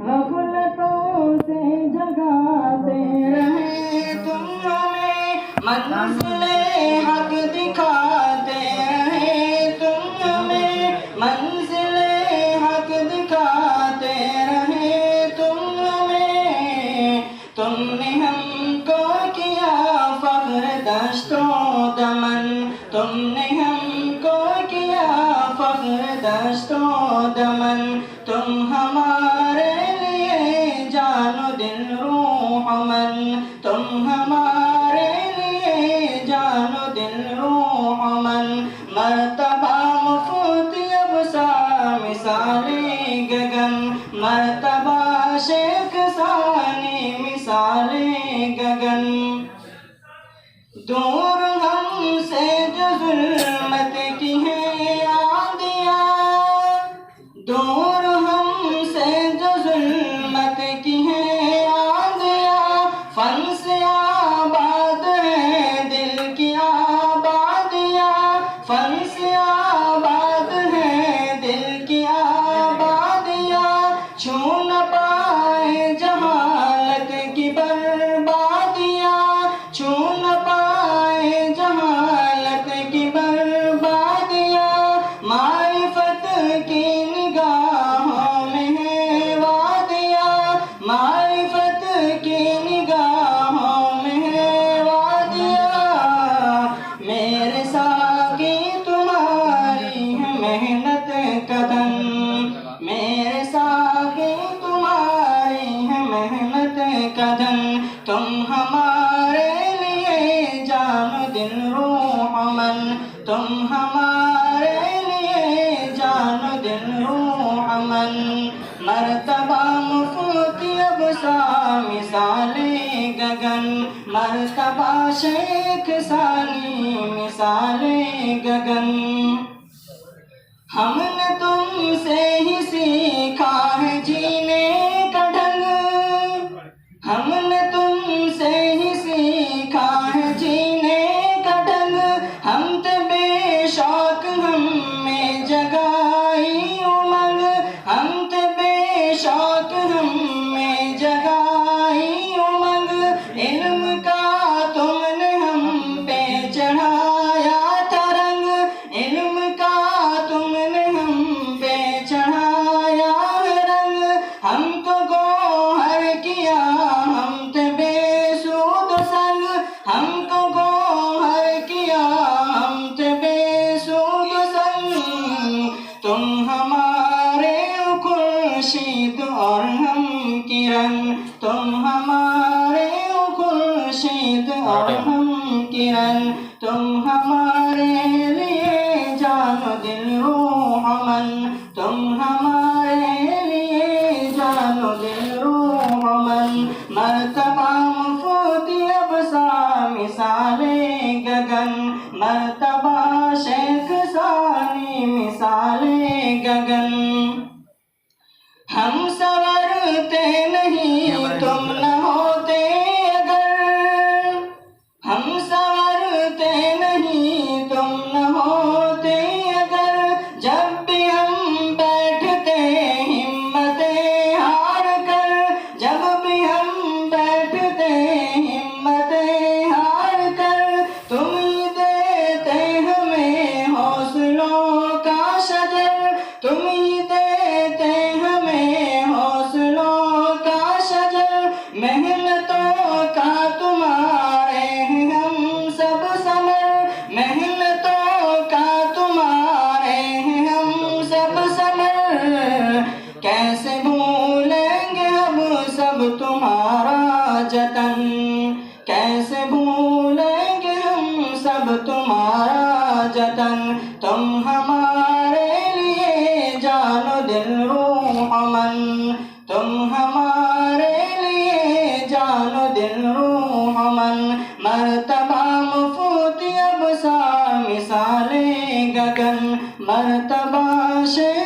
غفلتوں سے جگاتے رہے تم ہمیں، منزل حق دکھاتے رہے تم ہمیں، منزل حق دکھاتے رہے تم ہمیں، تم نے ہم کو کیا فخر دشت و دمن، تم نے ہم کو کیا فخر دشت و دمن، تم ہمارے لیے جان و دل روح من، تم ہمارے لیے جان و دل روح من، مرتبہ مفتی ابسا مثال گگن، مرتبہ شیخ ثانی مثال گگن، دور ہم سے جو ظلمت کی ہے آندیاں، دور ہم سے جو ظلمت کی ہے آندیاں، فن سے آباد ہے دل کی آبادیاں، فن سے آباد ہے دل کی آبادیاں، چھو نہ پائے جہالت کی بربادیاں، چھو نہ پائے جہالت کی بربادیاں، معرفت کی نگاہوں میں ہے وادیاں، معرفت کی نگاہوں میں ہے وادیاں، میرے ساقی تمہاری ہے محنت کا دھن، میرے ساقی تمہاری ہے محنت کا دھن، تم ہمارے لیے جان و دل روح من، تم ہمارے لیے جان و دل روح من، مرتبہ مفتی ابسا مثال گگن، مرتبہ شیخ ثانی مثال گگن، ہم نے تم سے ہی سیکھا ہے جینے کا ڈھنگ، ہم نے تم سے ہی سیکھا ہے جینے کا ڈھنگ، ہم تھے بے شوق ہم میں جگائی امنگ، ہم تھے بے شوق ہم میں جگائی امنگ، علم کا تم نے ہم پہ چڑھایا تھا رنگ، علم کا تم نے ہم پہ چڑھایا رنگ، ہم کو گوہر کیا ہم تھے بے سود سنگ، ہم کو گوہر کیا ہم تھے بے سود سنگ، تم ہمارے خورشید اور ہم کرن، تم ہمارے خورشید اور ہم کرن، تم ہمارے لیے جان و دل روح من، تم ہمارے لیے جان و دل روح من، مرتبہ مفتی ابسا مثال گگن، مرتبہ شیخ ثانی مثال گگن، ہم سنورتے نہیں تم نہ ہوتے اگر، ہم سنورتے نہیں تم نہ ہوتے اگر، جب بھی ہم بیٹھتے ہمتیں ہار کر، جب بھی ہم بیٹھتے ہمتیں ہار کر، تم ہی دیتے ہمیں حوصلوں کا شجر، تم ہی دیتے ہمیں حوصلوں کا شجر، محنتوں کا تمہارے ہیں ہم سب ثمر، محنتوں کا تمہارے ہیں ہم سب ثمر، کیسے بھولیں گے ہم سب تمہارا جتن، کیسے بھولیں گے ہم سب تمہارا جتن، تم ہمارے لیے جان و دل روح من، تم ہمارے لیے جان و دل روح من، مرتبہ مفتی ابسا مثال گگن، مرتبہ شیخ